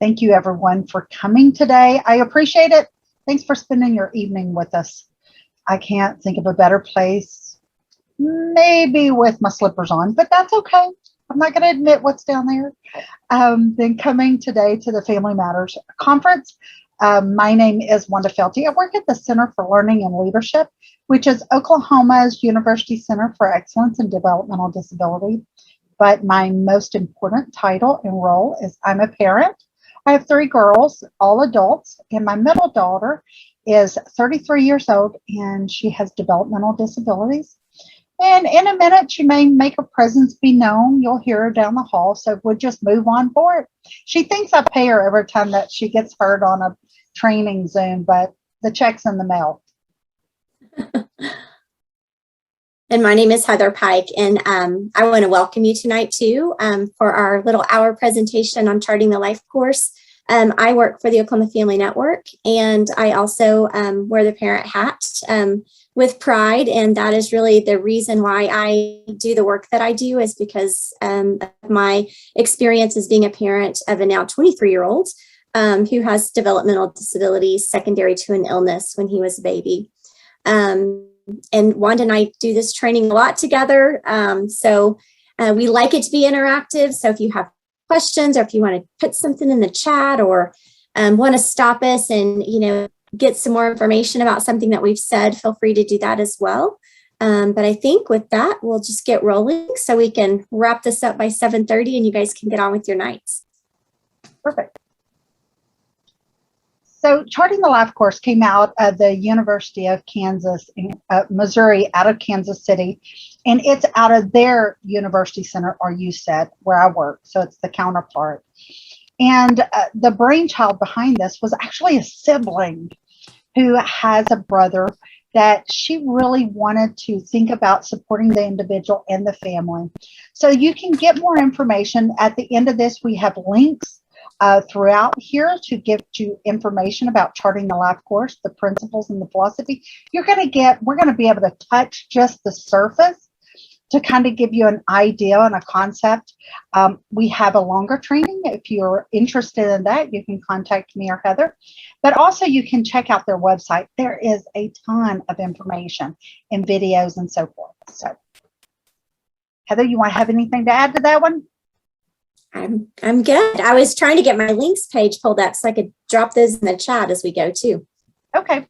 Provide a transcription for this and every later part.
Thank you, everyone, for coming today. I appreciate it. Thanks for spending your evening with us. I can't think of a better place, maybe with my slippers on, but that's okay. I'm not going to admit what's down there. Then coming today to the Family Matters Conference. My name is Wanda Felty. I work at the Center for Learning and Leadership, which is Oklahoma's University Center for Excellence in Developmental Disability. But my most important title and role is I'm a parent. I have 3 girls, all adults, and my middle daughter is 33 years old and she has developmental disabilities. And in a minute, she may make her presence be known. You'll hear her down the hall, so we'll just move on for it. She thinks I pay her every time that she gets heard on a training Zoom, but the check's in the mail. And my name is Heather Pike, and I want to welcome you tonight too for our little hour presentation on charting the life course. I work for the Oklahoma Family Network, and I also wear the parent hat with pride, and that is really the reason why I do the work that I do, is because of my experience as being a parent of a now 23-year-old who has developmental disabilities secondary to an illness when he was a baby. And Wanda and I do this training a lot together. So we like it to be interactive. So if you have questions, or if you want to put something in the chat, or want to stop us and, get some more information about something that we've said, feel free to do that as well. But I think with that, we'll just get rolling so we can wrap this up by 7:30 and you guys can get on with your nights. Perfect. So Charting the Life course came out of the University of Kansas, Missouri, out of Kansas City, and it's out of their University Center, or UCET, where I work. So it's the counterpart. And the brainchild behind this was actually a sibling who has a brother that she really wanted to think about supporting the individual and the family. So you can get more information. At the end of this, we have links throughout here to give you information about charting the life course, the principles and the philosophy. We're going to be able to touch just the surface to kind of give you an idea and a concept. We have a longer training. If you're interested in that, you can contact me or Heather. But also you can check out their website. There is a ton of information and videos and so forth. So Heather, you want to have anything to add to that one? I'm good. I was trying to get my links page pulled up so I could drop those in the chat as we go too. Okay.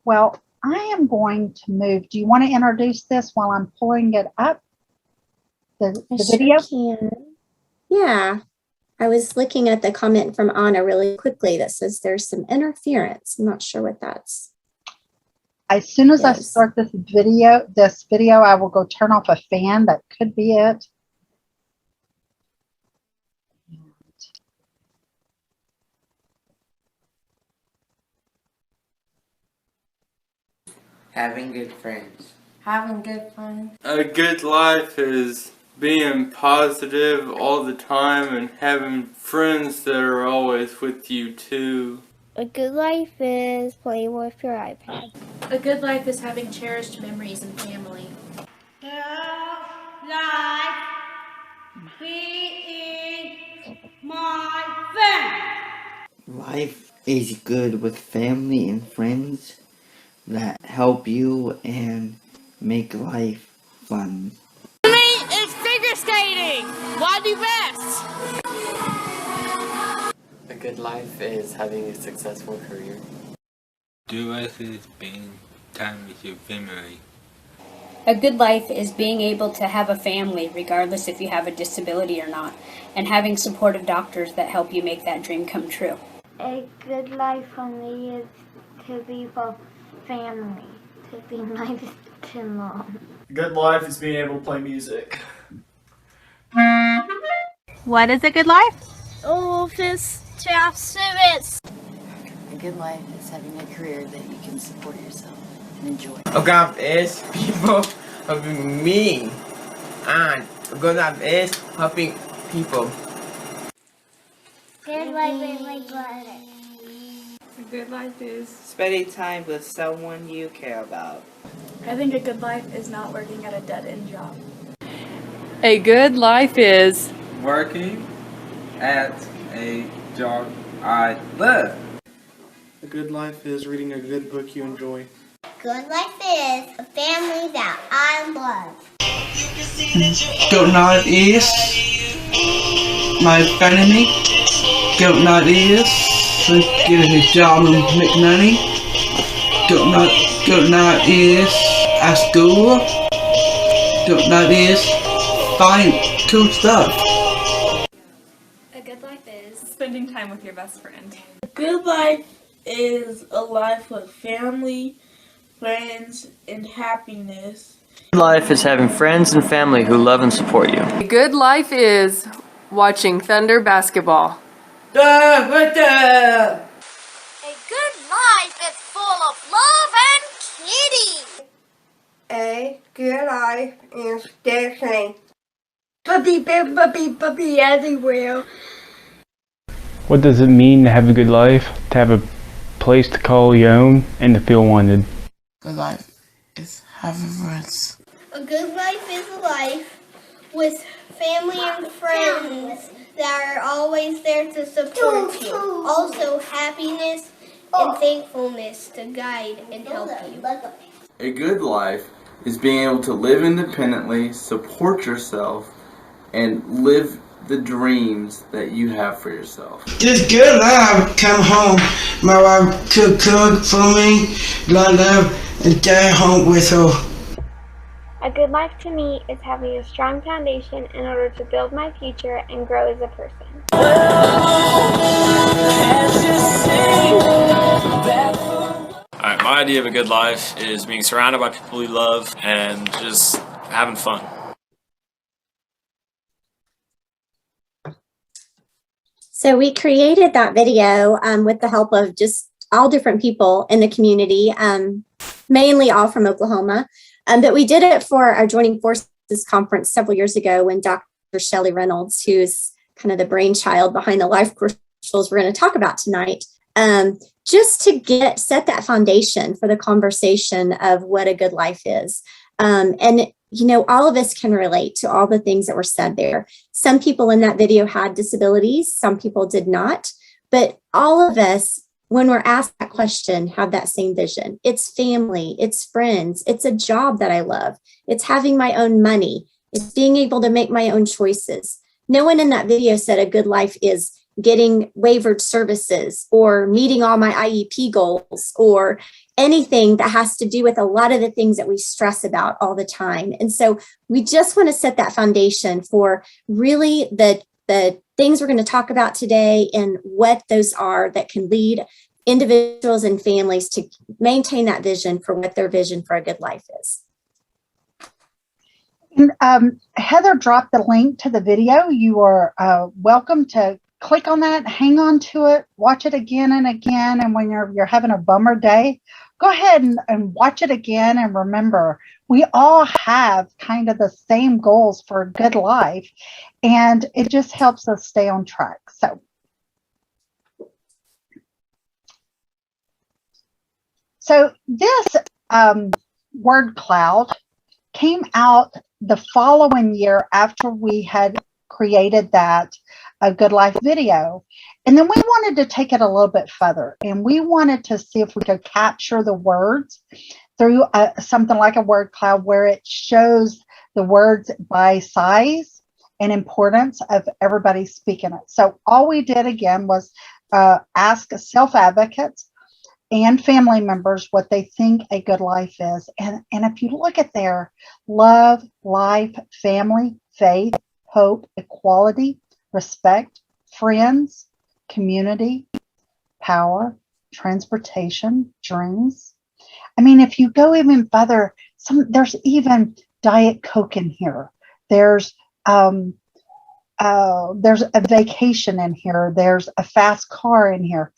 Well, I am going to move. Do you want to introduce this while I'm pulling it up? The video? Sure can. Yeah. I was looking at the comment from Anna really quickly that says there's some interference. I'm not sure what that's. As soon as I start this video, I will go turn off a fan. That could be it. Having good friends. Having good friends. A good life is being positive all the time and having friends that are always with you too. A good life is playing with your iPad. A good life is having cherished memories and family. Good life being my friend. Life is good with family and friends that help you and make life fun. For me, it's figure skating. Why do best? A good life is having a successful career. Good life is spending time with your family. A good life is being able to have a family regardless if you have a disability or not, and having supportive doctors that help you make that dream come true. A good life for me is to be for family, to be nice to mom. A good life is being able to play music. What is a good life? Office to have service. A good life is having a career that you can support yourself and enjoy. A good life is people helping me, and a good life is helping people. Good life is my brother. A good life is spending time with someone you care about. I think a good life is not working at a dead-end job. A good life is working at a job I love. A good life is reading a good book you enjoy. Good life is a family that I love. Good life is my family. Good life is get a job and make money. Good life is at school. Good life is find cool stuff. A good life is spending time with your best friend. A good life is a life with family, friends, and happiness. Good life is having friends and family who love and support you. A good life is watching Thunder basketball. A good life is full of love and kitty. A good life is dancing. Puppy everywhere. What does it mean to have a good life? To have a place to call your own and to feel wanted. Good life is having friends. A good life is a life with family and friends that are always there to support you. Also happiness and thankfulness to guide and help you. A good life is being able to live independently, support yourself, and live the dreams that you have for yourself. Just good life, come home. My wife cook for me, love, and stay home with her. A good life to me is having a strong foundation in order to build my future and grow as a person. Alright, my idea of a good life is being surrounded by people you love and just having fun. So we created that video with the help of just all different people in the community, mainly all from Oklahoma. But we did it for our Joining Forces conference several years ago when Dr. Shelley Reynolds, who's kind of the brainchild behind the LifeCourse we're going to talk about tonight, just to set that foundation for the conversation of what a good life is. And you know, all of us can relate to all the things that were said there. Some people in that video had disabilities, some people did not, but all of us, when we're asked that question, have that same vision. It's family, it's friends, it's a job that I love, it's having my own money, it's being able to make my own choices. No one in that video said a good life is getting waivered services or meeting all my IEP goals or anything that has to do with a lot of the things that we stress about all the time. And so we just want to set that foundation for really the things we're going to talk about today and what those are that can lead individuals and families to maintain that vision for what their vision for a good life is. And, Heather dropped the link to the video. You are welcome to click on that, hang on to it, watch it again and again. And when you're having a bummer day, go ahead and watch it again. And remember, we all have kind of the same goals for a good life, and it just helps us stay on track. So this word cloud came out the following year after we had created that A Good Life video. And then we wanted to take it a little bit further, and we wanted to see if we could capture the words through something like a word cloud where it shows the words by size and importance of everybody speaking it. So all we did again was ask self-advocates and family members what they think a good life is. And if you look at there, love, life, family, faith, hope, equality, respect, friends, community, power, transportation, dreams. I mean, if you go even further, there's even Diet Coke in here. There's a vacation in here. There's a fast car in here.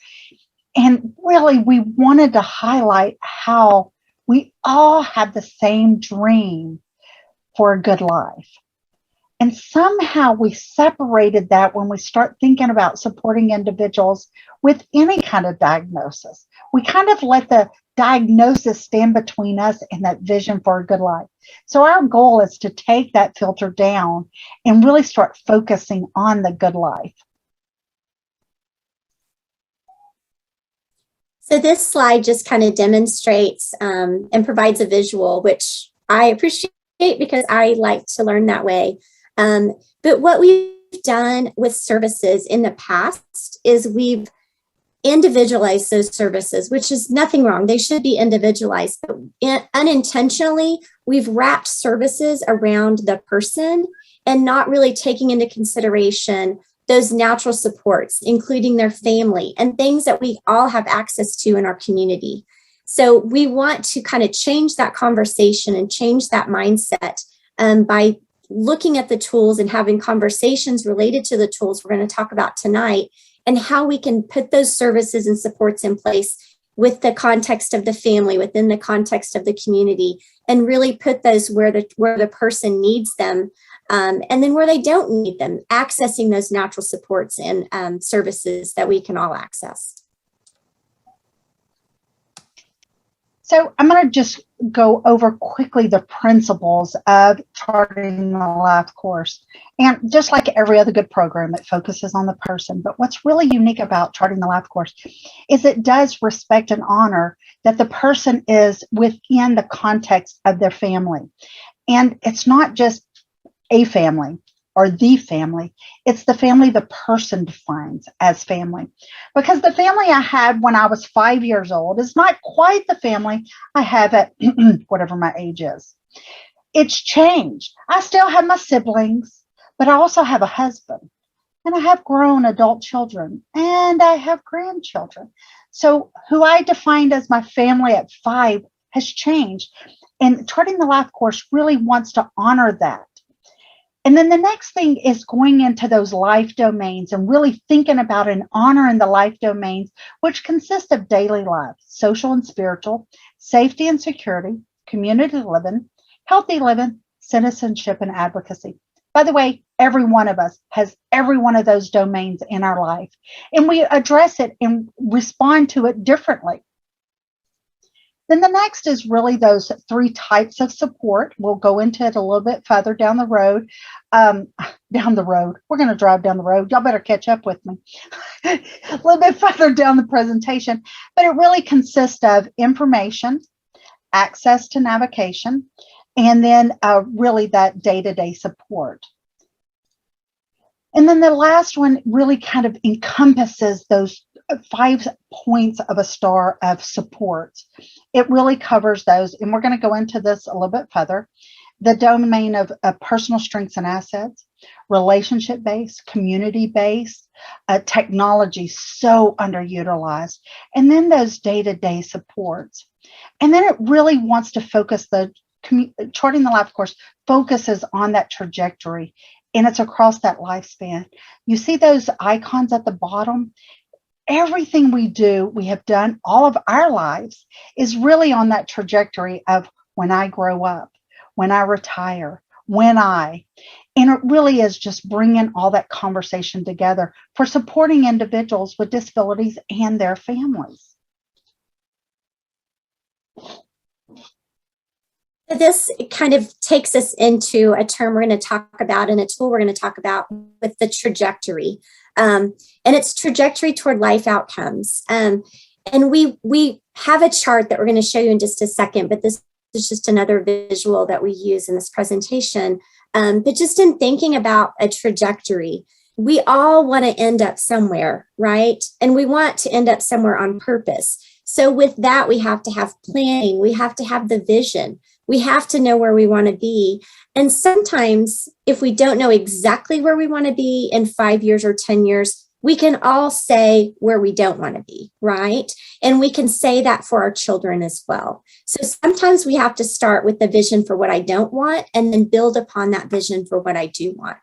And really, we wanted to highlight how we all have the same dream for a good life. And somehow we separated that when we start thinking about supporting individuals with any kind of diagnosis. We kind of let the diagnosis stand between us and that vision for a good life. So our goal is to take that filter down and really start focusing on the good life. So this slide just kind of demonstrates and provides a visual, which I appreciate because I like to learn that way. But what we've done with services in the past is we've individualized those services, which is nothing wrong. They should be individualized, but unintentionally, we've wrapped services around the person and not really taking into consideration those natural supports, including their family and things that we all have access to in our community. So we want to kind of change that conversation and change that mindset by looking at the tools and having conversations related to the tools we're going to talk about tonight, and how we can put those services and supports in place with the context of the family, within the context of the community, and really put those where the person needs them, and then where they don't need them, accessing those natural supports and services that we can all access. So I'm going to just go over quickly the principles of charting the life course. And just like every other good program, it focuses on the person. But what's really unique about charting the life course is it does respect and honor that the person is within the context of their family. And it's not just a family or the family, it's the family the person defines as family. Because the family I had when I was 5 years old is not quite the family I have at whatever my age is. It's changed. I still have my siblings, but I also have a husband, and I have grown adult children, and I have grandchildren. So who I defined as my family at 5 has changed. And Charting the Life course really wants to honor that. And then the next thing is going into those life domains and really thinking about and honoring the life domains, which consist of daily life, social and spiritual, safety and security, community living, healthy living, citizenship, and advocacy. By the way, every one of us has every one of those domains in our life, and we address it and respond to it differently. Then the next is really those 3 types of support. We'll go into it a little bit further down the road. We're going to drive down the road. Y'all better catch up with me. A little bit further down the presentation. But it really consists of information, access to navigation, and then really that day-to-day support. And then the last one really kind of encompasses those 5 points of a star of support. It really covers those, and we're going to go into this a little bit further. The domain of personal strengths and assets, relationship-based, community-based, technology so underutilized, and then those day-to-day supports. And then it really wants to focus Charting the Life course focuses on that trajectory, and it's across that lifespan. You see those icons at the bottom? Everything we do, we have done all of our lives, is really on that trajectory of when I grow up, when I retire, and it really is just bringing all that conversation together for supporting individuals with disabilities and their families. This kind of takes us into a term we're going to talk about and a tool we're going to talk about with the trajectory. And it's trajectory toward life outcomes. And we have a chart that we're going to show you in just a second, but this is just another visual that we use in this presentation. But just in thinking about a trajectory, we all want to end up somewhere, right? And we want to end up somewhere on purpose. So with that, we have to have planning. We have to have the vision. We have to know where we want to be. And sometimes if we don't know exactly where we want to be in 5 years or 10 years, we can all say where we don't want to be, right? And we can say that for our children as well. So sometimes we have to start with the vision for what I don't want and then build upon that vision for what I do want.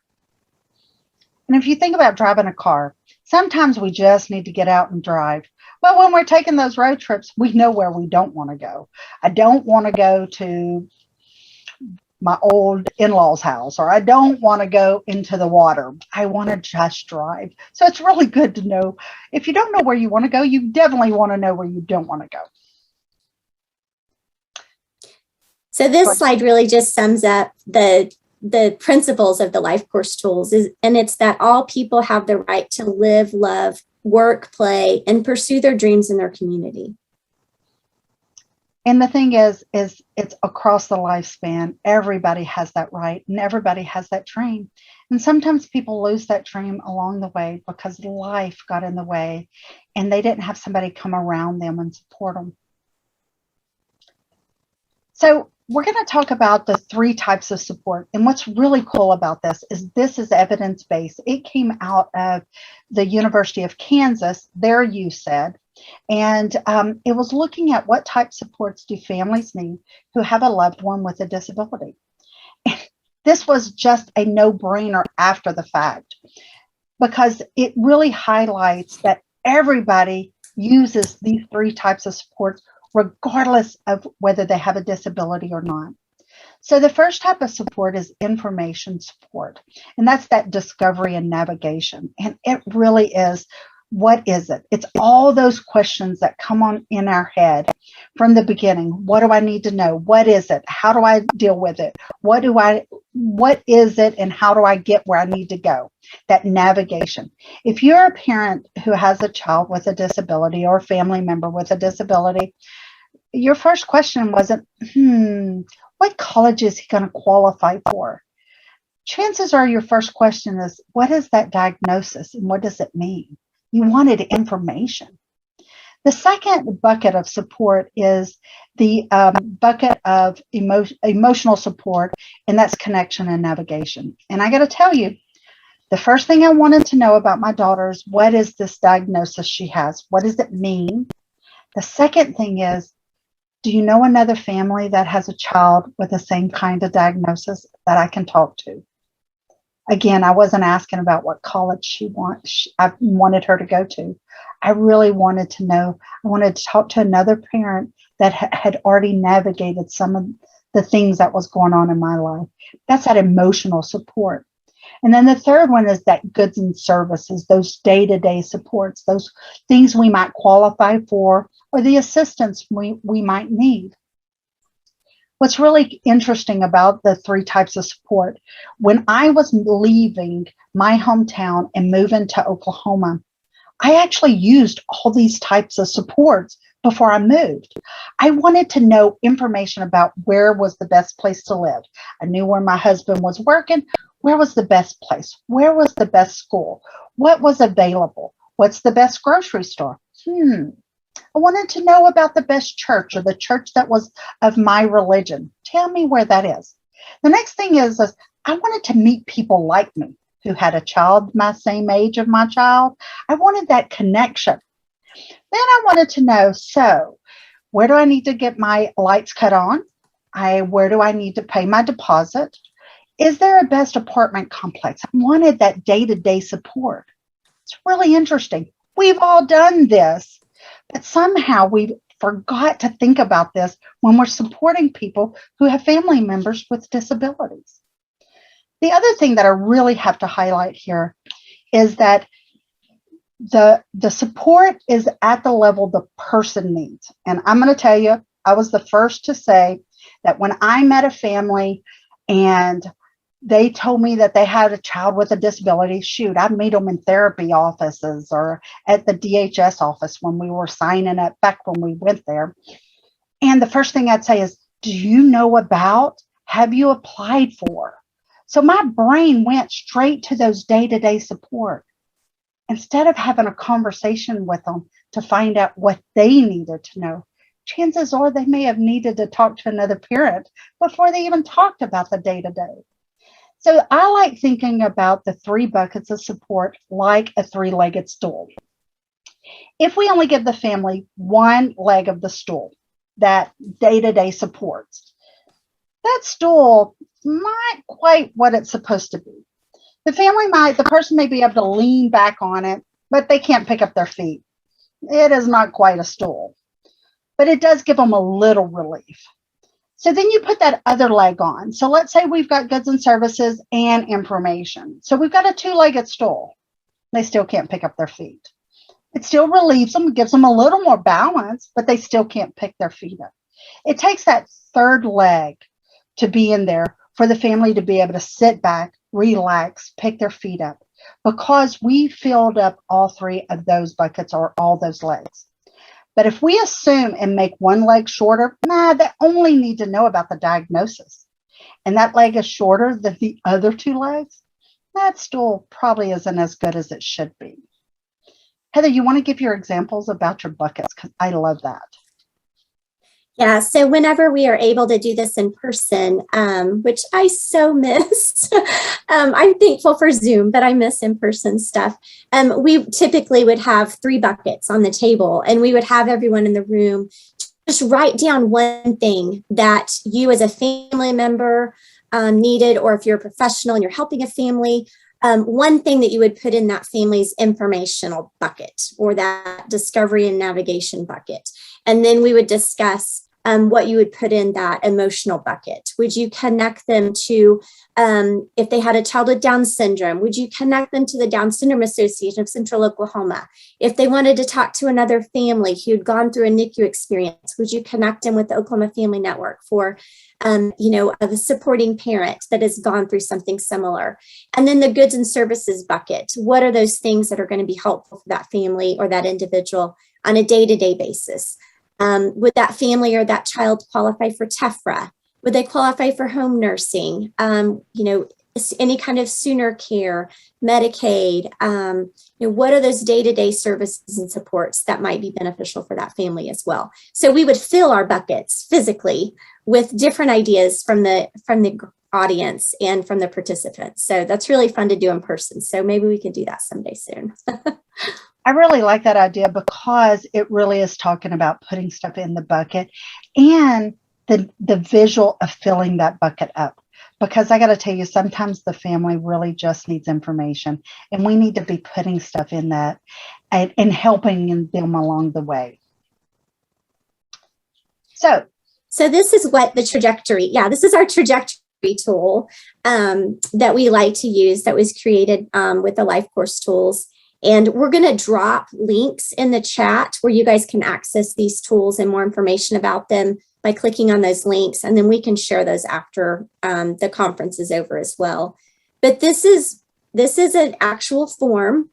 And if you think about driving a car, sometimes we just need to get out and drive. But when we're taking those road trips, we know where we don't want to go. I don't want to go to my old in-laws house, or I don't want to go into the water. I want to just drive. So it's really good to know. If you don't know where you want to go, you definitely want to know where you don't want to go. So this slide really just sums up the principles of the Life Course tools, and it's that all people have the right to live, love, work, play, and pursue their dreams in their community. And the thing is it's across the lifespan. Everybody has that right, and everybody has that dream. And sometimes people lose that dream along the way because life got in the way and they didn't have somebody come around them and support them. So we're going to talk about the 3 types of support. And what's really cool about this is evidence-based. It came out of the University of Kansas, their USAID, and it was looking at what type of supports do families need who have a loved one with a disability. This was just a no-brainer after the fact, because it really highlights that everybody uses these 3 types of supports regardless of whether they have a disability or not. So the first type of support is information support, and that's that discovery and navigation. And it really is, what is it? It's all those questions that come on in our head from the beginning. What do I need to know? What is it? How do I deal with it? What is it, and how do I get where I need to go? That navigation. If you're a parent who has a child with a disability or a family member with a disability, your first question wasn't, what college is he going to qualify for? Chances are your first question is, what is that diagnosis and what does it mean? You wanted information. The second bucket of support is the bucket of emotional support, and that's connection and navigation. And I got to tell you, the first thing I wanted to know about my daughter is, what is this diagnosis she has? What does it mean? The second thing is, do you know another family that has a child with the same kind of diagnosis that I can talk to? Again, I wasn't asking about what college I wanted her to go to. I really wanted to know, I wanted to talk to another parent that had already navigated some of the things that was going on in my life. That's that emotional support. And then the third one is that goods and services, those day-to-day supports, those things we might qualify for, or the assistance we might need. What's really interesting about the 3 types of support, when I was leaving my hometown and moving to Oklahoma, I actually used all these types of supports before I moved. I wanted to know information about where was the best place to live. I knew where my husband was working. Where was the best place? Where was the best school? What was available? What's the best grocery store? I wanted to know about the best church, or the church that was of my religion. Tell me where that is. The next thing is I wanted to meet people like me who had a child my same age of my child. I wanted that connection. Then I wanted to know, so where do I need to get my lights cut on? Where do I need to pay my deposit? Is there a best apartment complex? I wanted that day-to-day support. It's really interesting. We've all done this, but somehow we forgot to think about this when we're supporting people who have family members with disabilities. The other thing that I really have to highlight here is that the support is at the level the person needs. And I'm going to tell you, I was the first to say that when I met a family and they told me that they had a child with a disability, shoot, I'd meet them in therapy offices or at the DHS office when we were signing up back when we went there. And the first thing I'd say is, do you know about, have you applied for? So my brain went straight to those day-to-day support instead of having a conversation with them to find out what they needed to know. Chances are they may have needed to talk to another parent before they even talked about the day-to-day. So I like thinking about the 3 buckets of support like a 3-legged stool. If we only give the family one leg of the stool, that day-to-day supports, that stool not quite what it's supposed to be. The person may be able to lean back on it, but they can't pick up their feet. It is not quite a stool, but it does give them a little relief. So then you put that other leg on. So let's say we've got goods and services and information. So we've got a 2-legged stool. They still can't pick up their feet. It still relieves them, gives them a little more balance, but they still can't pick their feet up. It takes that 3rd leg to be in there for the family to be able to sit back, relax, pick their feet up. because we filled up all 3 of those buckets or all those legs. But if we assume and make one leg shorter, they only need to know about the diagnosis. And that leg is shorter than the other 2 legs, that still probably isn't as good as it should be. Heather, you want to give your examples about your buckets? Because I love that. Yeah, so whenever we are able to do this in person, which I so miss, I'm thankful for Zoom, but I miss in-person stuff. We typically would have 3 buckets on the table, and we would have everyone in the room just write down one thing that you as a family member needed, or if you're a professional and you're helping a family, one thing that you would put in that family's informational bucket or that discovery and navigation bucket. And then we would discuss what you would put in that emotional bucket. Would you connect them to, if they had a child with Down syndrome, would you connect them to the Down Syndrome Association of Central Oklahoma? If they wanted to talk to another family who had gone through a NICU experience, would you connect them with the Oklahoma Family Network for, a supporting parent that has gone through something similar? And then the goods and services bucket. What are those things that are going to be helpful for that family or that individual on a day-to-day basis? Would that family or that child qualify for TEFRA? Would they qualify for home nursing? Any kind of sooner care, Medicaid? What are those day-to-day services and supports that might be beneficial for that family as well? So we would fill our buckets physically with different ideas from the audience and from the participants. So that's really fun to do in person. So maybe we can do that someday soon. I really like that idea because it really is talking about putting stuff in the bucket and the visual of filling that bucket up. Because I got to tell you, sometimes the family really just needs information, and we need to be putting stuff in that and helping them along the way. So this is what the trajectory, this is our trajectory tool that we like to use that was created with the LifeCourse tools. And we're going to drop links in the chat where you guys can access these tools and more information about them by clicking on those links. And then we can share those after the conference is over as well. But this is an actual form.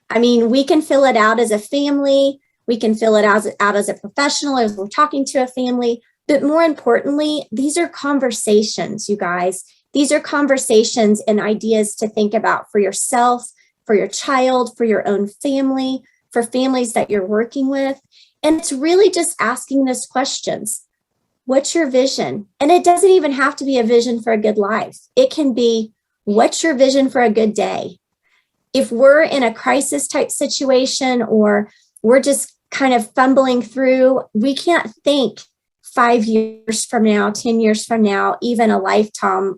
I mean, we can fill it out as a family. We can fill it out as a professional as we're talking to a family. But more importantly, these are conversations, you guys. These are conversations and ideas to think about for yourself, for your child, for your own family, for families that you're working with. And it's really just asking those questions. What's your vision? And it doesn't even have to be a vision for a good life. It can be, what's your vision for a good day? If we're in a crisis type situation or we're just kind of fumbling through, we can't think 5 years from now, 10 years from now, even a lifelong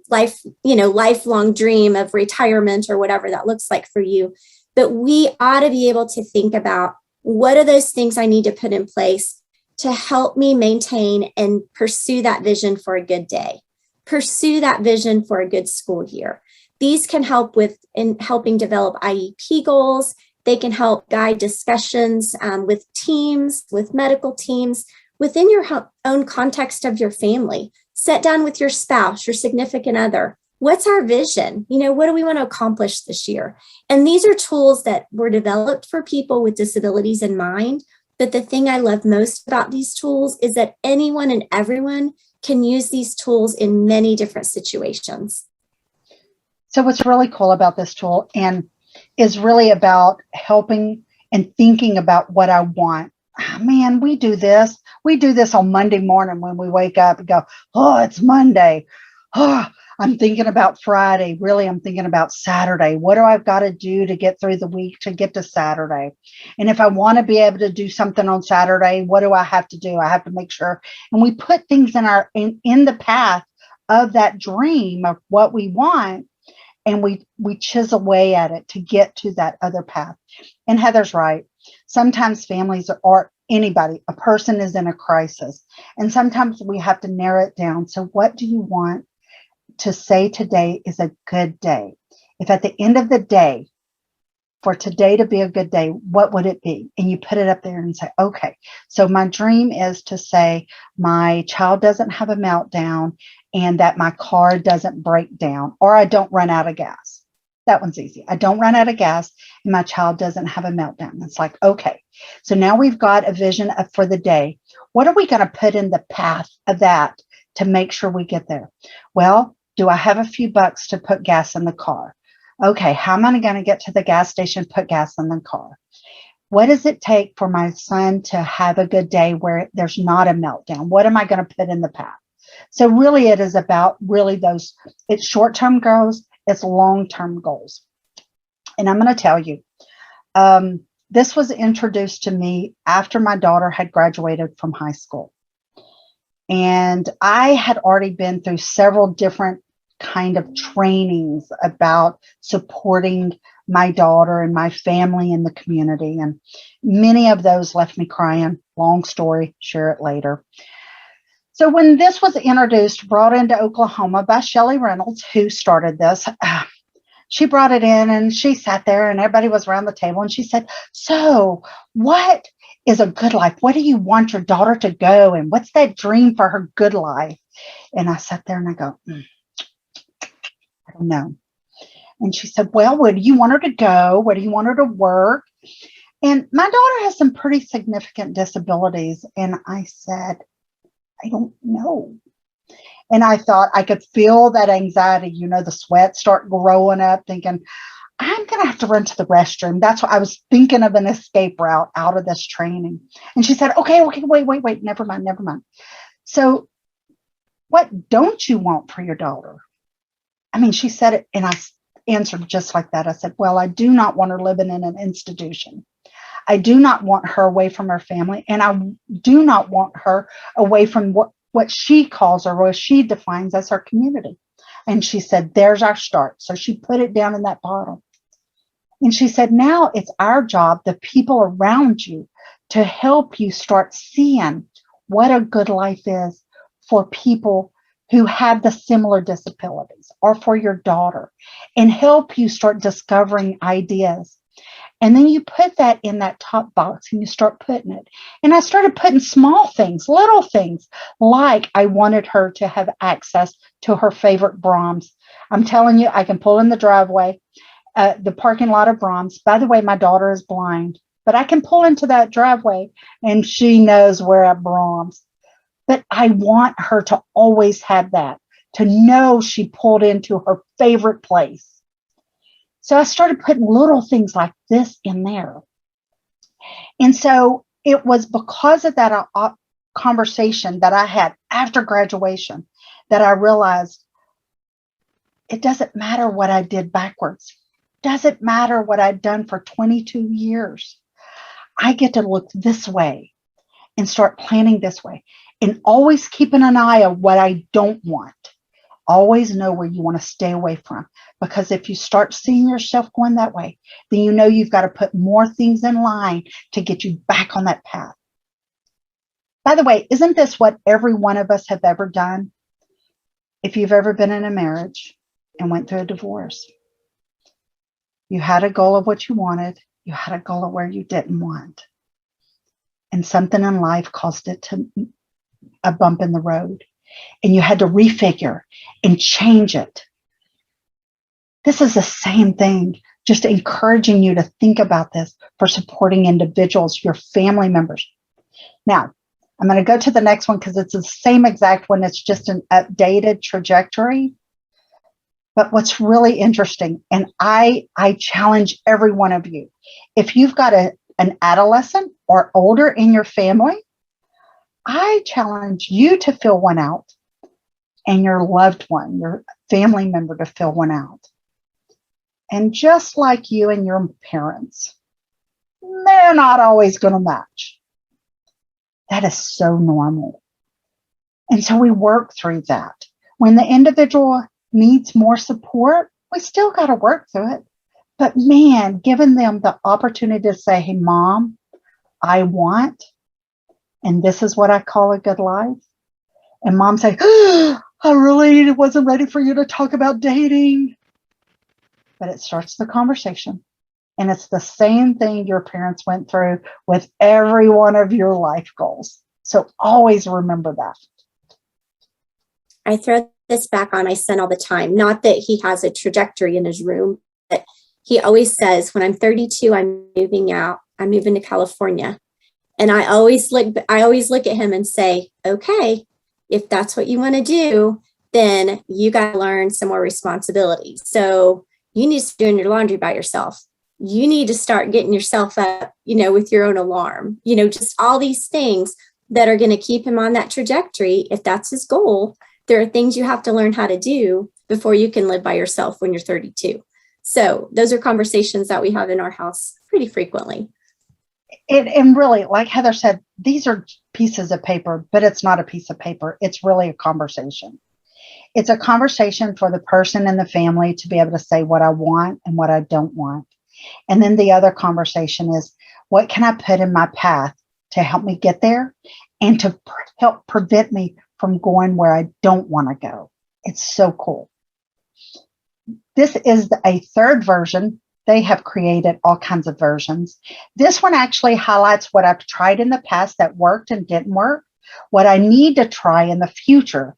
dream of retirement or whatever that looks like for you. But we ought to be able to think about, what are those things I need to put in place to help me maintain and pursue that vision for a good day, pursue that vision for a good school year. These can help in helping develop IEP goals. They can help guide discussions with teams, with medical teams, within your own context of your family. Sit down with your spouse, your significant other. What's our vision? What do we want to accomplish this year? And these are tools that were developed for people with disabilities in mind. But the thing I love most about these tools is that anyone and everyone can use these tools in many different situations. So what's really cool about this tool and is really about helping and thinking about what I want. Man, we do this. We do this on Monday morning when we wake up and go, oh, it's Monday. Oh, I'm thinking about Friday. Really, I'm thinking about Saturday. What do I've got to do to get through the week to get to Saturday? And if I want to be able to do something on Saturday, what do I have to do? I have to make sure. And we put things in the path of that dream of what we want. And we chisel away at it to get to that other path. And Heather's right. Sometimes families or anybody, a person is in a crisis. And sometimes we have to narrow it down. So what do you want to say today is a good day? If at the end of the day, for today to be a good day, what would it be? And you put it up there and say, okay, so my dream is to say my child doesn't have a meltdown and that my car doesn't break down or I don't run out of gas. That one's easy. I don't run out of gas and my child doesn't have a meltdown. It's like, okay, so now we've got a vision for the day. What are we going to put in the path of that to make sure we get there? Well, do I have a few bucks to put gas in the car? Okay, how am I going to get to the gas station, put gas in the car? What does it take for my son to have a good day where there's not a meltdown? What am I going to put in the path? So really it is about it's short-term goals, it's long-term goals. And I'm going to tell you, this was introduced to me after my daughter had graduated from high school. And I had already been through several different kind of trainings about supporting my daughter and my family in the community. And many of those left me crying. Long story, share it later. So when this was introduced, brought into Oklahoma by Shelley Reynolds, who started this, she brought it in and she sat there and everybody was around the table and she said, so what is a good life? What do you want your daughter to go? And what's that dream for her good life? And I sat there and I go, I don't know. And she said, well, where do you want her to go? Where do you want her to work? And my daughter has some pretty significant disabilities. And I said, I don't know. And I thought I could feel that anxiety, the sweat start growing up, thinking, I'm going to have to run to the restroom. That's what I was thinking of, an escape route out of this training. And she said, okay, wait, never mind. So what don't you want for your daughter? I mean, she said it and I answered just like that. I said, well, I do not want her living in an institution. I do not want her away from her family. And I do not want her away from what she calls or what she defines as her community. And she said, there's our start. So she put it down in that bottle. And she said, now it's our job, the people around you, to help you start seeing what a good life is for people who have the similar disabilities or for your daughter, and help you start discovering ideas. And then you put that in that top box and you start putting it. And I started putting small things, little things, like I wanted her to have access to her favorite Brahms. I'm telling you, I can pull in the driveway, the parking lot of Brahms. By the way, my daughter is blind, but I can pull into that driveway and she knows we're at Brahms. But I want her to always have that, to know she pulled into her favorite place. So I started putting little things like this in there. And so it was because of that conversation that I had after graduation that I realized it doesn't matter what I did backwards. It doesn't matter what I'd done for 22 years. I get to look this way and start planning this way, and always keeping an eye on what I don't want. Always know where you want to stay away from, because if you start seeing yourself going that way, then you know you've got to put more things in line to get you back on that path. By the way, isn't this what every one of us have ever done? If you've ever been in a marriage and went through a divorce, you had a goal of what you wanted, you had a goal of where you didn't want, and something in life caused it to a bump in the road. And you had to refigure and change it. This is the same thing, just encouraging you to think about this for supporting individuals, your family members. Now, I'm going to go to the next one because it's the same exact one. It's just an updated trajectory. But what's really interesting, and I challenge every one of you, if you've got an adolescent or older in your family, I challenge you to fill one out, and your loved one, your family member, to fill one out. And just like you and your parents, they're not always going to match. That is so normal. And so we work through that. When the individual needs more support, we still got to work through it. But man, giving them the opportunity to say, hey, Mom, I want, and this is what I call a good life. And Mom say, oh, I really wasn't ready for you to talk about dating. But it starts the conversation. And it's the same thing your parents went through with every one of your life goals. So always remember that. I throw this back on my son all the time. Not that he has a trajectory in his room, but he always says, when I'm 32, I'm moving out. I'm moving to California. And I always look at him and say, okay, if that's what you want to do, then you got to learn some more responsibilities. So you need to start doing your laundry by yourself. You need to start getting yourself up, with your own alarm, just all these things that are going to keep him on that trajectory. If that's his goal, there are things you have to learn how to do before you can live by yourself when you're 32. So those are conversations that we have in our house pretty frequently. And really, like Heather said, these are pieces of paper, but it's not a piece of paper. It's really a conversation. It's a conversation for the person in the family to be able to say what I want and what I don't want. And then the other conversation is, what can I put in my path to help me get there and to help prevent me from going where I don't want to go? It's so cool. This is a third version. They have created all kinds of versions. This one actually highlights what I've tried in the past that worked and didn't work, what I need to try in the future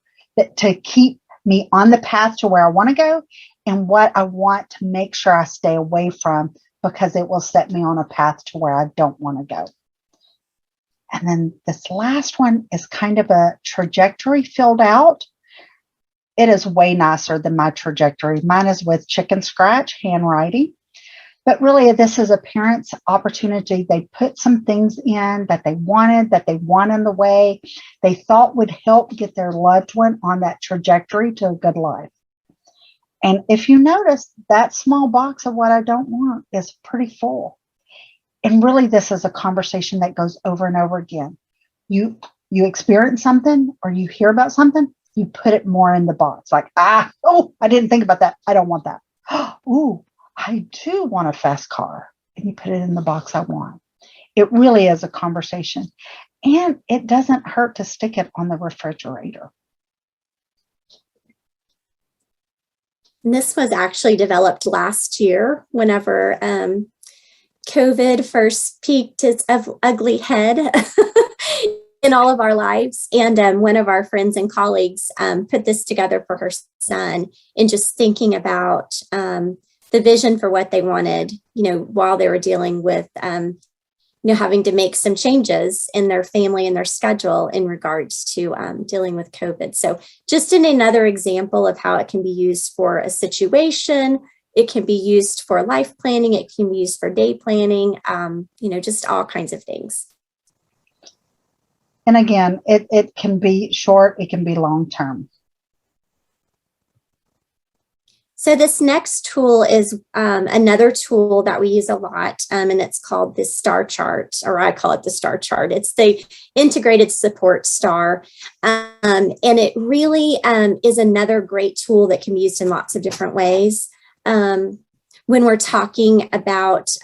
to keep me on the path to where I want to go, and what I want to make sure I stay away from because it will set me on a path to where I don't want to go. And then this last one is kind of a trajectory filled out. It is way nicer than my trajectory. Mine is with chicken scratch handwriting. But really, this is a parent's opportunity. They put some things in that they wanted in the way they thought would help get their loved one on that trajectory to a good life. And if you notice, that small box of what I don't want is pretty full. And really, this is a conversation that goes over and over again. You experience something or you hear about something, you put it more in the box. Like, I didn't think about that. I don't want that. Ooh, I do want a fast car. And you put it in the box I want. It really is a conversation. And it doesn't hurt to stick it on the refrigerator. And this was actually developed last year whenever COVID first peeked its ugly head in all of our lives. And one of our friends and colleagues put this together for her son, and just thinking about the vision for what they wanted, while they were dealing with, having to make some changes in their family and their schedule in regards to dealing with COVID. So just another example of how it can be used for a situation. It can be used for life planning. It can be used for day planning, just all kinds of things. And again, it can be short, it can be long term. So this next tool is another tool that we use a lot, and it's called the STAR chart, or I call it the STAR chart. It's the integrated support STAR, and it really is another great tool that can be used in lots of different ways. When we're talking about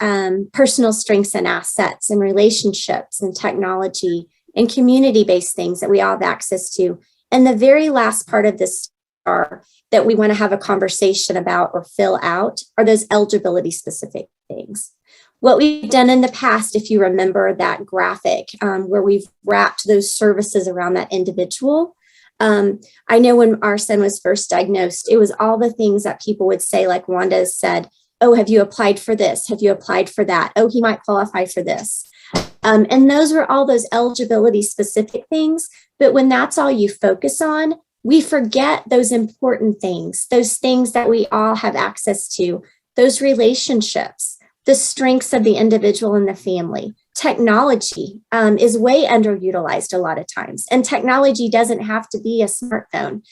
personal strengths and assets and relationships and technology and community-based things that we all have access to. And the very last part of this STAR that we want to have a conversation about or fill out are those eligibility specific things. What we've done in the past, if you remember that graphic where we've wrapped those services around that individual. I know when our son was first diagnosed, it was all the things that people would say, like Wanda said, oh, have you applied for this? Have you applied for that? Oh, he might qualify for this. And those were all those eligibility specific things. But when that's all you focus on, we forget those important things, those things that we all have access to, those relationships, the strengths of the individual and the family. Technology is way underutilized a lot of times. And technology doesn't have to be a smartphone.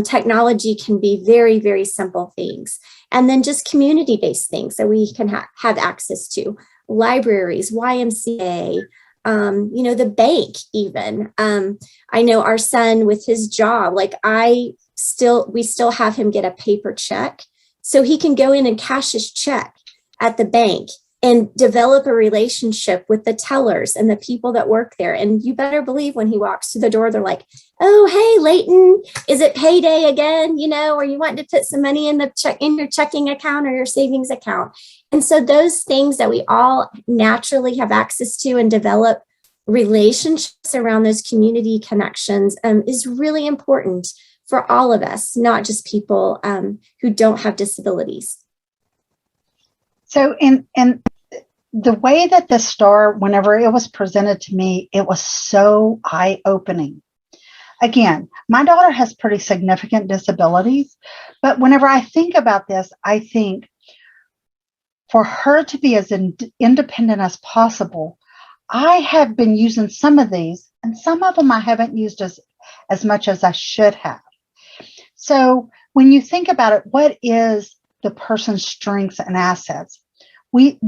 Technology can be very, very simple things. And then just community-based things that we can have access to. Libraries, YMCA, the bank even. I know our son with his job, we still have him get a paper check so he can go in and cash his check at the bank and develop a relationship with the tellers and the people that work there. And you better believe when he walks through the door, they're like, oh, hey, Leighton, is it payday again? Or you want to put some money in your checking account or your savings account. And so those things that we all naturally have access to and develop relationships around those community connections is really important for all of us, not just people who don't have disabilities. So in the way that the star, whenever it was presented to me, it was so eye-opening. Again, my daughter has pretty significant disabilities, but whenever I think about this, I think for her to be as independent as possible, I have been using some of these, and some of them I haven't used as much as I should have. So when you think about it, what is the person's strengths and assets? We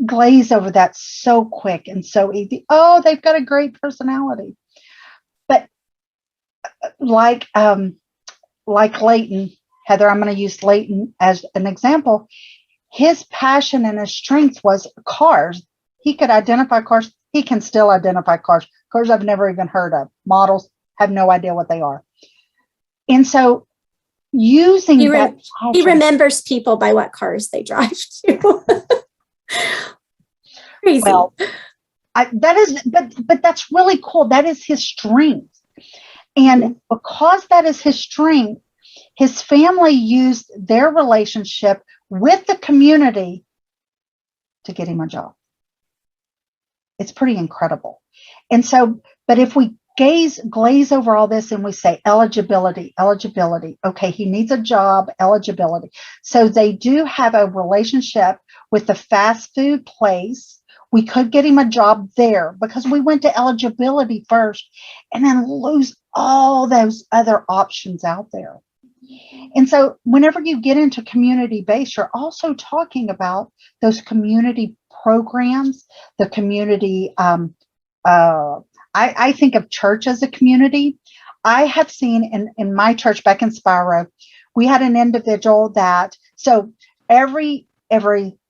glaze over that so quick and so easy. Oh, they've got a great personality. But like Leighton, Heather, I'm going to use Leighton as an example. His passion and his strength was cars. He could identify cars. He can still identify cars. Cars I've never even heard of. Models, have no idea what they are. And so using he remembers people by what cars they drive to. Crazy. Well, but that's really cool. That is his strength. And because that is his strength, his family used their relationship with the community to get him a job. It's pretty incredible. And so, but if we glaze over all this and we say eligibility, okay, he needs a job, eligibility. So they do have a relationship with the fast food place. We could get him a job there because we went to eligibility first and then lose all those other options out there. And so whenever you get into community-based, you're also talking about those community programs, the community, I think of church as a community. I have seen in my church back in Spiro, we had an individual that, so every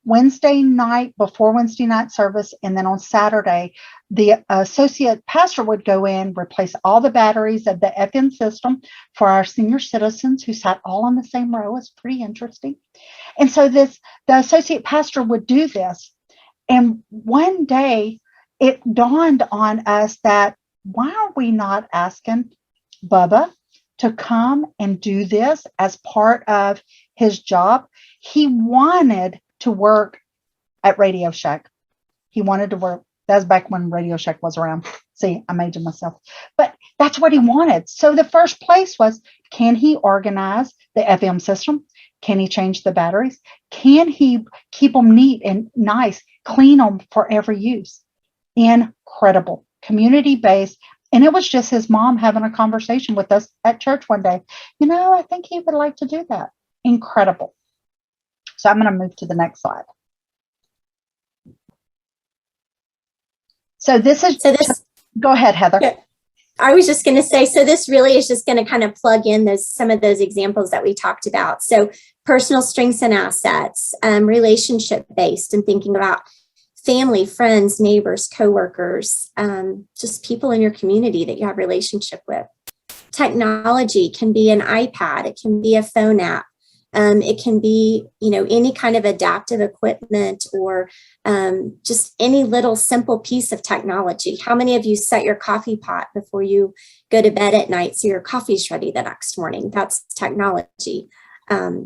Wednesday night before Wednesday night service, and then on Saturday, the associate pastor would go in, replace all the batteries of the FM system for our senior citizens who sat all on the same row. It's pretty interesting. And so the associate pastor would do this. And one day it dawned on us that why are we not asking Bubba to come and do this as part of his job? He wanted to work at Radio Shack. He wanted to work. That was back when Radio Shack was around. See, I'm aging myself. But that's what he wanted. So the first place was, can he organize the FM system? Can he change the batteries? Can he keep them neat and nice, clean them for every use? Incredible. Community-based. And it was just his mom having a conversation with us at church one day. I think he would like to do that. Incredible. So I'm going to move to the next slide. So go ahead, Heather. I was just going to say, so this really is just going to kind of plug in some of those examples that we talked about. So personal strengths and assets, relationship-based, and thinking about family, friends, neighbors, coworkers, just people in your community that you have a relationship with. Technology can be an iPad. It can be a phone app. It can be, any kind of adaptive equipment or just any little simple piece of technology. How many of you set your coffee pot before you go to bed at night so your coffee's ready the next morning? That's technology.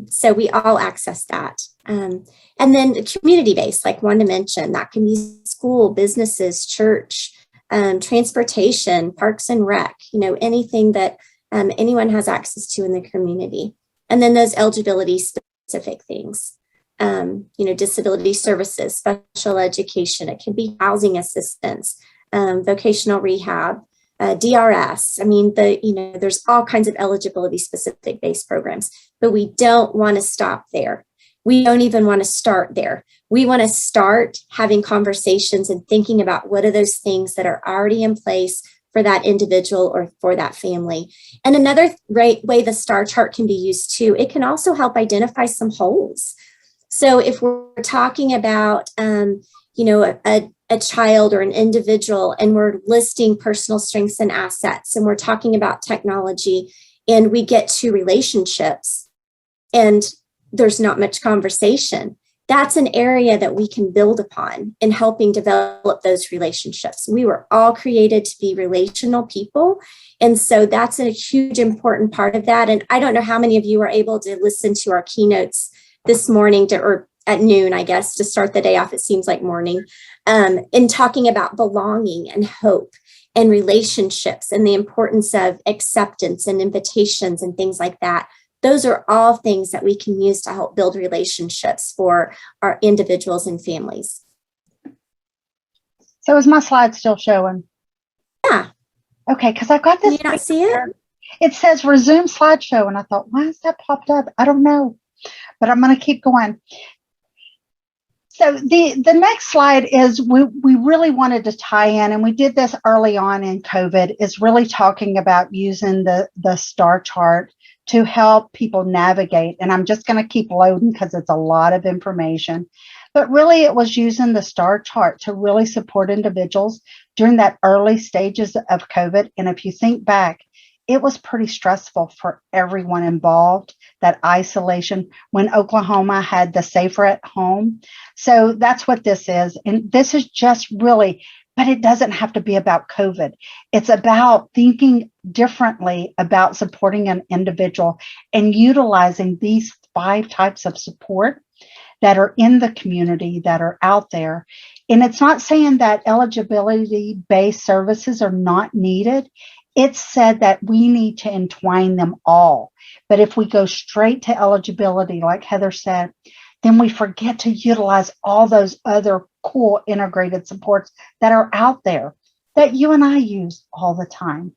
So we all access that. And then the community-based, like Wanda mentioned, that can be school, businesses, church, transportation, parks and rec, anything that anyone has access to in the community. And then those eligibility specific things, disability services, special education. It can be housing assistance, vocational rehab, DRS. I mean, there's all kinds of eligibility specific based programs, but we don't want to stop there. We don't even want to start there. We want to start having conversations and thinking about what are those things that are already in place for that individual or for that family. And another way the STAR chart can be used too, it can also help identify some holes. So if we're talking about, a child or an individual, and we're listing personal strengths and assets, and we're talking about technology, and we get to relationships, and there's not much conversation, that's an area that we can build upon in helping develop those relationships. We were all created to be relational people. And so that's a huge important part of that. And I don't know how many of you are able to listen to our keynotes this morning or at noon, I guess, to start the day off. It seems like morning, in talking about belonging and hope and relationships and the importance of acceptance and invitations and things like that. Those are all things that we can use to help build relationships for our individuals and families. So is my slide still showing? Yeah. Okay, because I've got this. Can you not see it? It says resume slideshow, and I thought, why is that popped up? I don't know, but I'm going to keep going. So the next slide is we really wanted to tie in, and we did this early on in COVID, is really talking about using the star chart to help people navigate. And I'm just going to keep loading because it's a lot of information. But really, it was using the star chart to really support individuals during that early stages of COVID. And if you think back, it was pretty stressful for everyone involved, that isolation, when Oklahoma had the safer at home. So that's what this is. And this is just really, but it doesn't have to be about COVID. It's about thinking differently about supporting an individual and utilizing these 5 types of support that are in the community, that are out there. And it's not saying that eligibility-based services are not needed. It's said that we need to entwine them all. But if we go straight to eligibility, like Heather said, then we forget to utilize all those other cool integrated supports that are out there that you and I use all the time.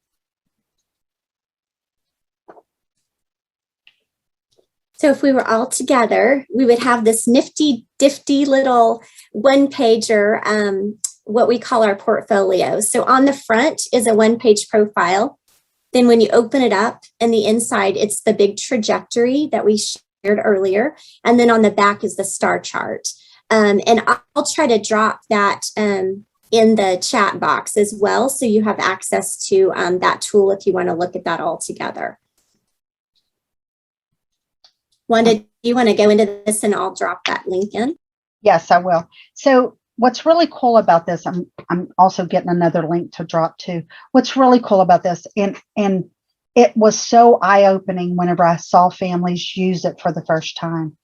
So if we were all together, we would have this nifty, difty little one-pager, what we call our portfolio. So on the front is a one-page profile. Then when you open it up and the inside, it's the big trajectory that we shared earlier. And then on the back is the star chart. And I'll try to drop that in the chat box as well, so you have access to that tool if you want to look at that all together. Wanda, do you want to go into this and I'll drop that link in? Yes, I will. So what's really cool about this, I'm also getting another link to drop to. What's really cool about this, and it was so eye-opening whenever I saw families use it for the first time.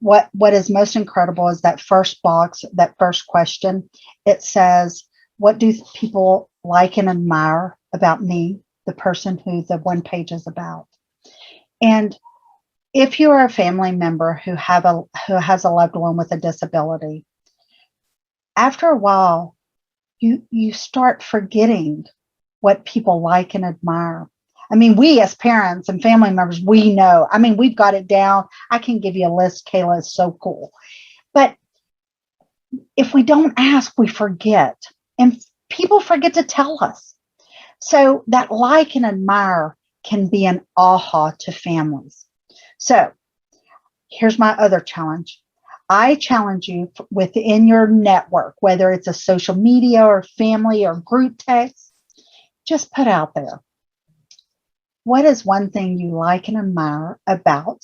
What is most incredible is that first box, that first question. It says, what do people like and admire about me, the person who the one page is about? And if you are a family member who has a loved one with a disability, after a while, you start forgetting what people like and admire. I mean, we as parents and family members, we know. I mean, we've got it down. I can give you a list. Kayla is so cool. But if we don't ask, we forget. And people forget to tell us. So that like and admire can be an aha to families. So here's my other challenge. I challenge you within your network, whether it's a social media or family or group text, just put out there, what is one thing you like and admire about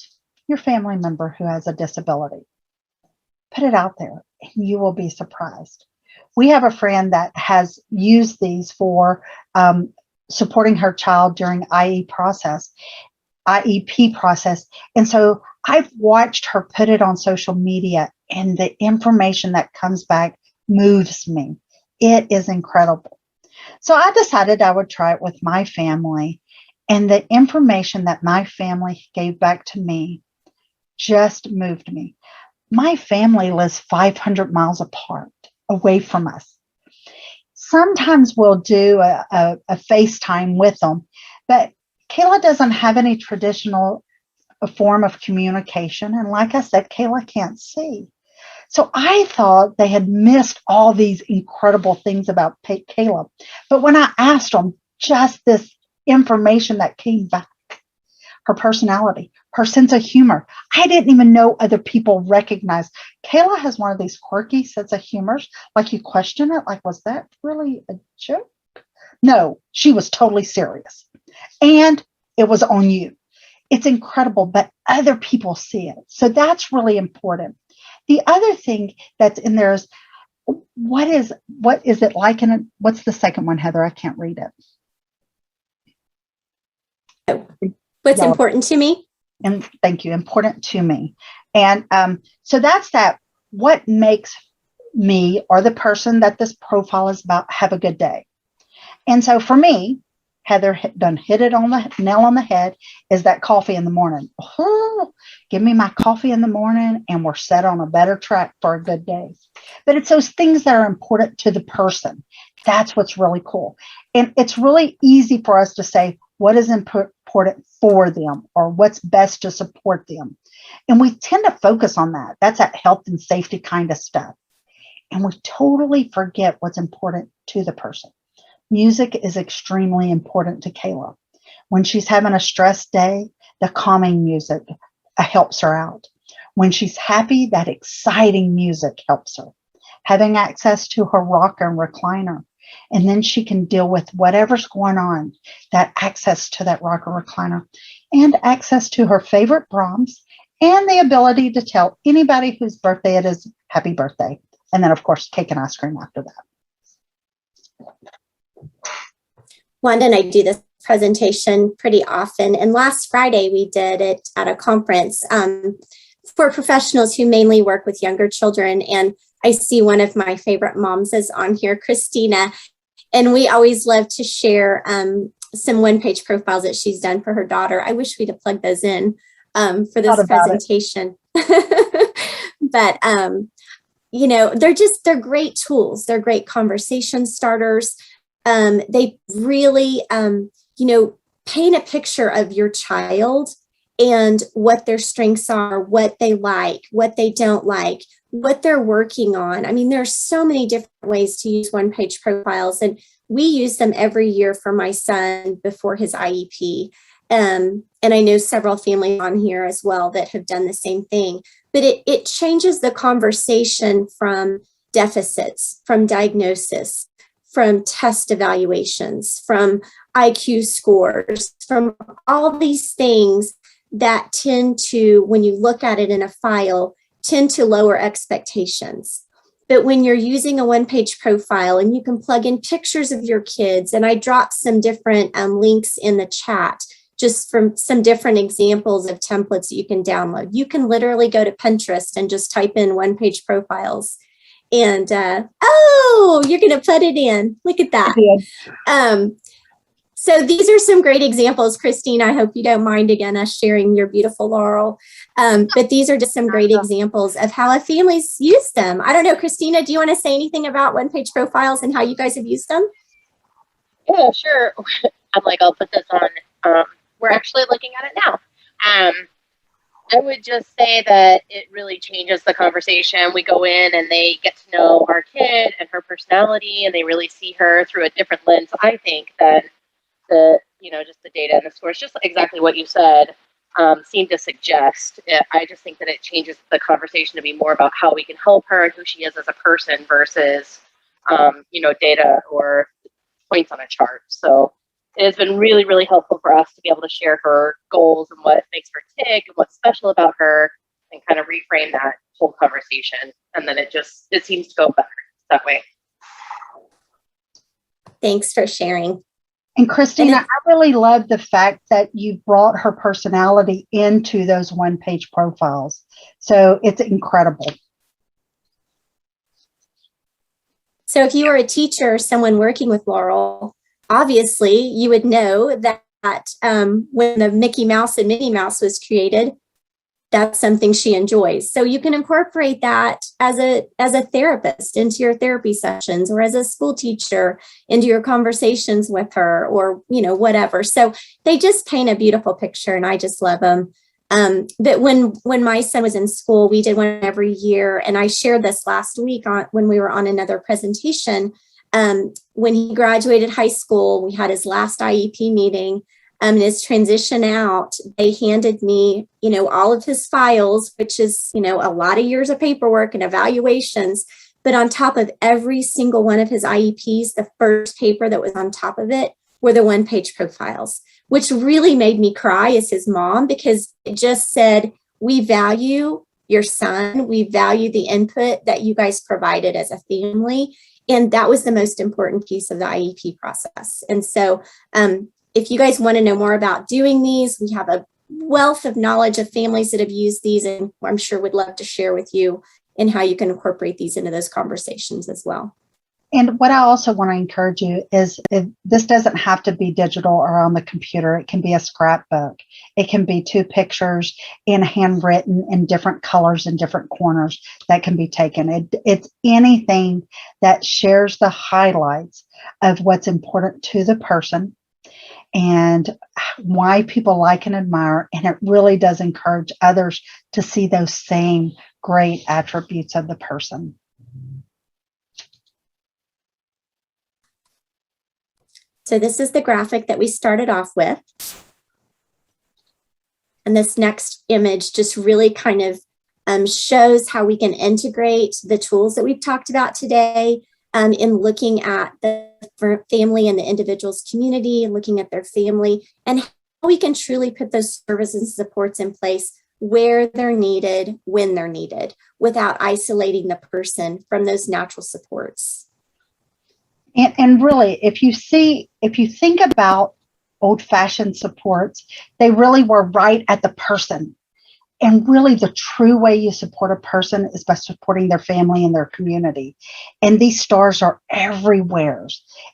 your family member who has a disability? Put it out there and you will be surprised. We have a friend that has used these for supporting her child during IEP process. And so I've watched her put it on social media, and the information that comes back moves me. It is incredible. So I decided I would try it with my family, and the information that my family gave back to me just moved me. My family lives 500 miles apart, away from us. Sometimes we'll do a FaceTime with them, but Kayla doesn't have any traditional form of communication. And like I said, Kayla can't see. So I thought they had missed all these incredible things about Kayla. But when I asked them just this information that came back, her personality, her sense of humor, I didn't even know other people recognized. Kayla has one of these quirky sense of humors, like you question it, like, was that really a joke? No, she was totally serious. And it was on you. It's incredible, but other people see it. So that's really important. The other thing that's in there is, what is it like? And what's the second one, Heather? I can't read it. What's important to me? And thank you. Important to me. And so that's that what makes me or the person that this profile is about have a good day. And so for me, Heather done hit it on the nail on the head, is that coffee in the morning. Oh, give me my coffee in the morning and we're set on a better track for a good day. But it's those things that are important to the person. That's what's really cool. And it's really easy for us to say what is important for them or what's best to support them. And we tend to focus on that. That's that health and safety kind of stuff. And we totally forget what's important to the person. Music is extremely important to Kayla. When she's having a stressed day, the calming music helps her out. When she's happy, that exciting music helps her. Having access to her rocker and recliner, and then she can deal with whatever's going on, that access to that rocker recliner, and access to her favorite Brahms, and the ability to tell anybody whose birthday it is, happy birthday. And then, of course, cake and ice cream after that. Wanda and I do this presentation pretty often. And last Friday, we did it at a conference for professionals who mainly work with younger children. And I see one of my favorite moms is on here, Christina. And we always love to share some one-page profiles that she's done for her daughter. I wish we'd have plugged those in for this presentation. But, you know, they're great tools. They're great conversation starters. They really, you know, paint a picture of your child and what their strengths are, what they like, what they don't like, what they're working on. I mean, there's so many different ways to use one-page profiles, and we use them every year for my son before his IEP. And I know several families on here as well that have done the same thing, but it changes the conversation from deficits, from diagnosis, from test evaluations, from IQ scores, from all these things that tend to, when you look at it in a file, tend to lower expectations. But when you're using a one-page profile and you can plug in pictures of your kids, and I dropped some different links in the chat, just from some different examples of templates that you can download. You can literally go to Pinterest and just type in one-page profiles. And, oh, you're going to put it in. Look at that. So these are some great examples, Christine. I hope you don't mind, again, us sharing your beautiful Laurel. But these are just some great examples of how families use them. I don't know, Christina, do you want to say anything about one-page profiles and how you guys have used them? Yeah, sure. I'm like, I'll put this on. We're actually looking at it now. I would just say that it really changes the conversation. We go in and they get to know our kid and her personality, and they really see her through a different lens, I think, than the, you know, just the data and the scores. Just exactly what you said seemed to suggest. I just think that it changes the conversation to be more about how we can help her and who she is as a person versus, you know, data or points on a chart. So it has been really, really helpful for us to be able to share her goals and what makes her tick and what's special about her, and kind of reframe that whole conversation. And then it seems to go better that way. Thanks for sharing. And Christina, I really love the fact that you brought her personality into those one-page profiles. So it's incredible. So if you were a teacher or someone working with Laurel, obviously you would know that when the Mickey Mouse and Minnie Mouse was created, that's something she enjoys. So you can incorporate that as a therapist into your therapy sessions, or as a school teacher into your conversations with her, or, you know, whatever. So they just paint a beautiful picture, and I just love them. But when my son was in school, we did one every year, and I shared this last week when we were on another presentation. When he graduated high school, we had his last IEP meeting. And his transition out, they handed me, you know, all of his files, which is, you know, a lot of years of paperwork and evaluations. But on top of every single one of his IEPs, the first paper that was on top of it were the one-page profiles, which really made me cry as his mom, because it just said, we value your son. We value the input that you guys provided as a family. And that was the most important piece of the IEP process. And so, if you guys want to know more about doing these, we have a wealth of knowledge of families that have used these, and I'm sure would love to share with you and how you can incorporate these into those conversations as well. And what I also want to encourage you is this doesn't have to be digital or on the computer. It can be a scrapbook. It can be 2 pictures in handwritten in different colors in different corners that can be taken. It's anything that shares the highlights of what's important to the person and why people like and admire. And it really does encourage others to see those same great attributes of the person. So this is the graphic that we started off with. And this next image just really kind of shows how we can integrate the tools that we've talked about today in looking at the family and the individual's community and looking at their family and how we can truly put those services and supports in place where they're needed, when they're needed, without isolating the person from those natural supports. And really, if you think about old-fashioned supports, they really were right at the person. And really the true way you support a person is by supporting their family and their community. And these stars are everywhere.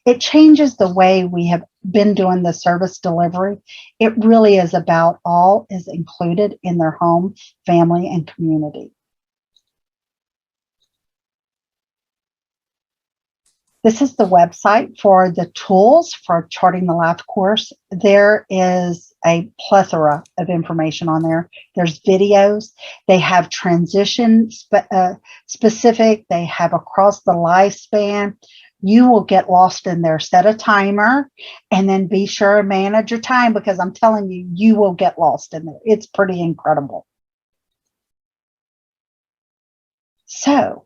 It changes the way we have been doing the service delivery. It really is about all is included in their home, family, and community. This is the website for the tools for charting the life course. There is a plethora of information on there. There's videos. They have transition specific. They have across the lifespan. You will get lost in there. Set a timer and then be sure to manage your time because I'm telling you, you will get lost in there. It's pretty incredible. So,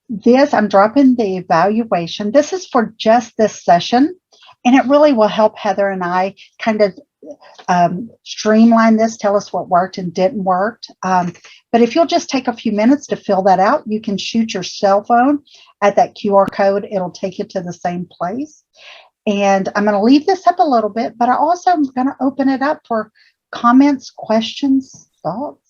I'm dropping the evaluation. This is for just this session, and it really will help Heather and I kind of streamline this, tell us what worked and didn't work. But if you'll just take a few minutes to fill that out, you can shoot your cell phone at that QR code. It'll take you to the same place. And I'm going to leave this up a little bit, but I also am going to open it up for comments, questions, thoughts.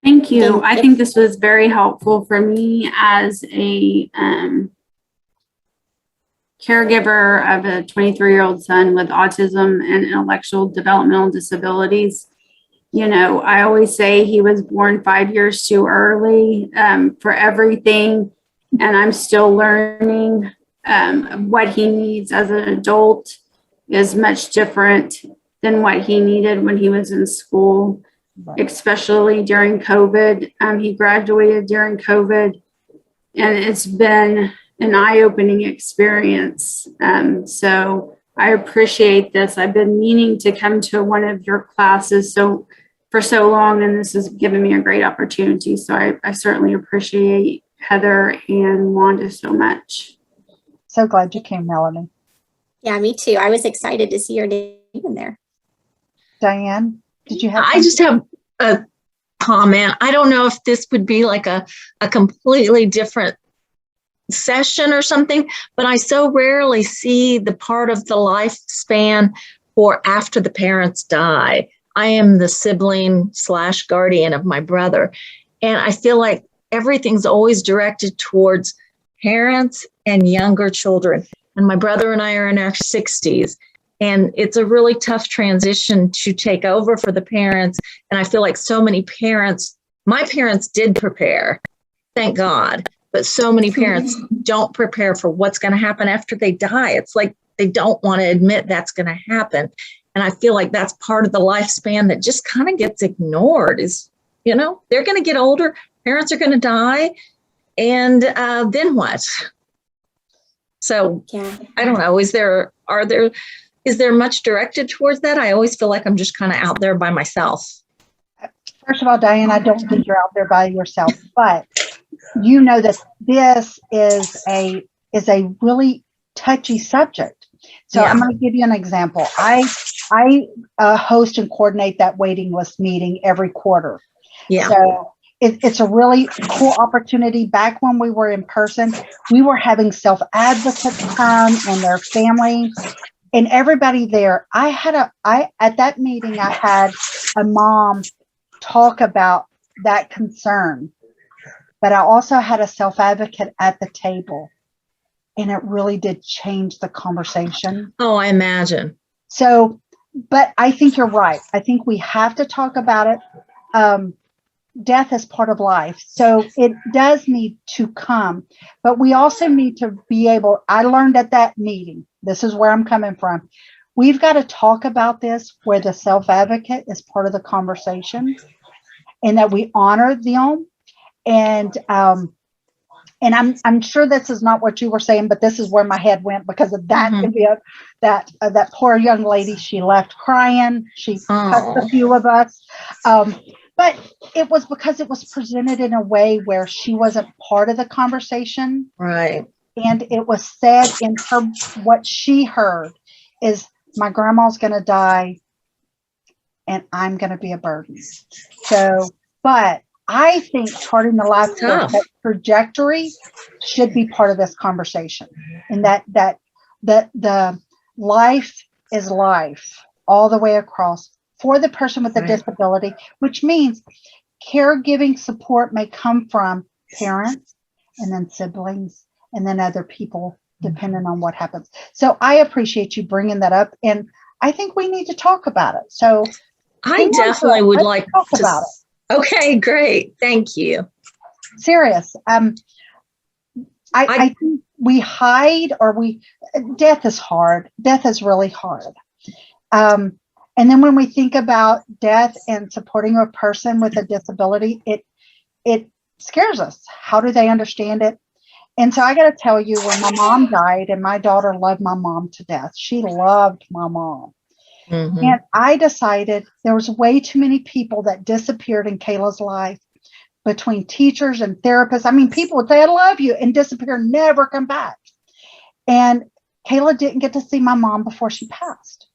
Thank you. I think this was very helpful for me as a caregiver of a 23-year-old son with autism and intellectual developmental disabilities. You know, I always say he was born 5 years too early for everything, and I'm still learning. What he needs as an adult is much different than what he needed when he was in school. Especially during COVID. He graduated during COVID, and it's been an eye-opening experience. So I appreciate this. I've been meaning to come to one of your classes for so long, and this has given me a great opportunity. So I certainly appreciate Heather and Wanda so much. So glad you came, Melanie. Yeah, me too. I was excited to see your name in there. Diane? Did you have I just have a comment. I don't know if this would be like a completely different session or something, but I so rarely see the part of the lifespan for after the parents die. I am the sibling / guardian of my brother. And I feel like everything's always directed towards parents and younger children. And my brother and I are in our 60s. And it's a really tough transition to take over for the parents. And I feel like so many parents, my parents did prepare, thank God, but so many parents don't prepare for what's going to happen after they die. It's like they don't want to admit that's going to happen. And I feel like that's part of the lifespan that just kind of gets ignored is, you know, they're going to get older, parents are going to die, and then what? So I don't know, is there much directed towards that? I always feel like I'm just kind of out there by myself. First of all, Diane, I don't think you're out there by yourself, but you know that this is a really touchy subject. So I'm going to give you an example. I host and coordinate that waiting list meeting every quarter. Yeah. So it's a really cool opportunity. Back when we were in person, we were having self-advocates come and their family and everybody there. At that meeting, I had a mom talk about that concern but I also had a self-advocate at the table, and it really did change the conversation. Oh, I imagine. So, but I think you're right. I think we have to talk about it. Death is part of life. So it does need to come, but we also need to be able, I learned at that meeting, this is where I'm coming from. We've got to talk about this where the self-advocate is part of the conversation, and that we honor them. And I'm sure this is not what you were saying, but this is where my head went because of that. That poor young lady, she left crying. She hugged a few of us. But it was because it was presented in a way where she wasn't part of the conversation. Right. And it was said in her, what she heard is, my grandma's going to die and I'm going to be a burden. So, but I think charting the life course, that trajectory should be part of this conversation. And that the life is life all the way across for the person with a disability, which means caregiving support may come from parents and then siblings and then other people, depending on what happens. So I appreciate you bringing that up, and I think we need to talk about it. So I definitely would like to talk about it. Okay, great. Thank you. Serious. I think we hide, or death is hard. Death is really hard. And then when we think about death and supporting a person with a disability, it scares us. How do they understand it? And so I got to tell you, when my mom died, and my daughter loved my mom to death. She loved my mom. Mm-hmm. And I decided there was way too many people that disappeared in Kayla's life, between teachers and therapists. I mean, people would say, I love you, and disappear, never come back. And Kayla didn't get to see my mom before she passed.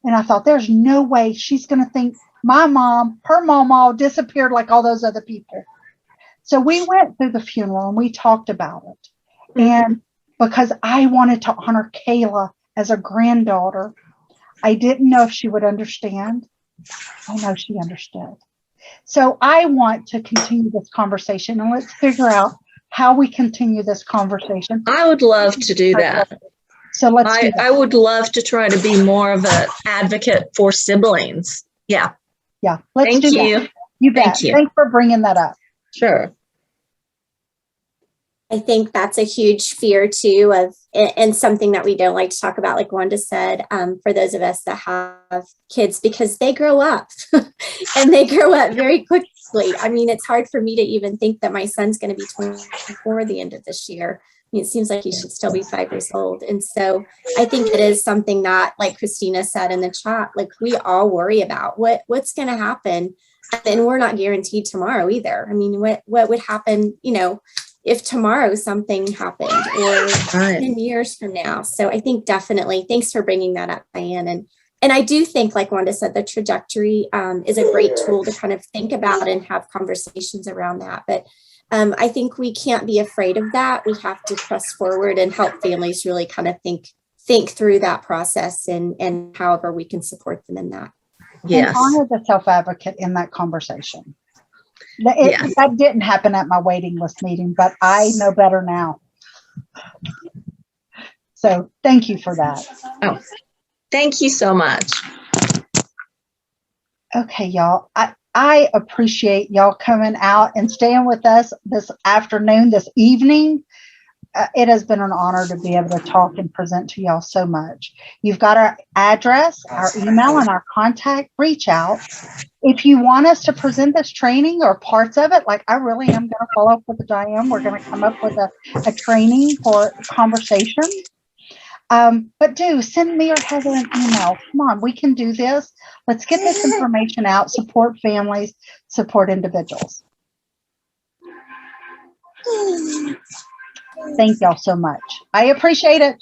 And I thought, there's no way she's going to think my mom, her mom, all disappeared like all those other people. So we went through the funeral and we talked about it. Mm-hmm. And because I wanted to honor Kayla as a granddaughter, I didn't know if she would understand. I know she understood. So I want to continue this conversation, and let's figure out how we continue this conversation. I would love to do that. So let's do that. I would love to try to be more of an advocate for siblings. Yeah. Yeah. Let's do that. You bet. Thank you. Thanks for bringing that up. Sure. I think that's a huge fear too, and something that we don't like to talk about, like Wanda said, for those of us that have kids, because they grow up and they grow up very quickly. I mean, it's hard for me to even think that my son's going to be 24 at the end of this year. I mean, it seems like he should still be 5 years old. And so I think it is something that, like Christina said in the chat, like we all worry about what's going to happen. And we're not guaranteed tomorrow either. I mean, what would happen, if tomorrow something happened, or 10 years from now. So I think definitely, thanks for bringing that up, Diane. And I do think, like Wanda said, the trajectory is a great tool to kind of think about and have conversations around that. But I think we can't be afraid of that. We have to press forward and help families really kind of think through that process and however we can support them in that. Yes. And honor the self-advocate in that conversation. That didn't happen at my waiting list meeting, but I know better now. So thank you for that. Oh, thank you so much. Okay, y'all. I appreciate y'all coming out and staying with us this afternoon, this evening. It has been an honor to be able to talk and present to y'all so much. You've got our address, our email, and our contact. Reach out. If you want us to present this training or parts of it, like I really am going to follow up with Diane. We're going to come up with a training for conversation. But do send me or Heather an email. Come on, we can do this. Let's get this information out, support families, support individuals. Thank y'all so much. I appreciate it.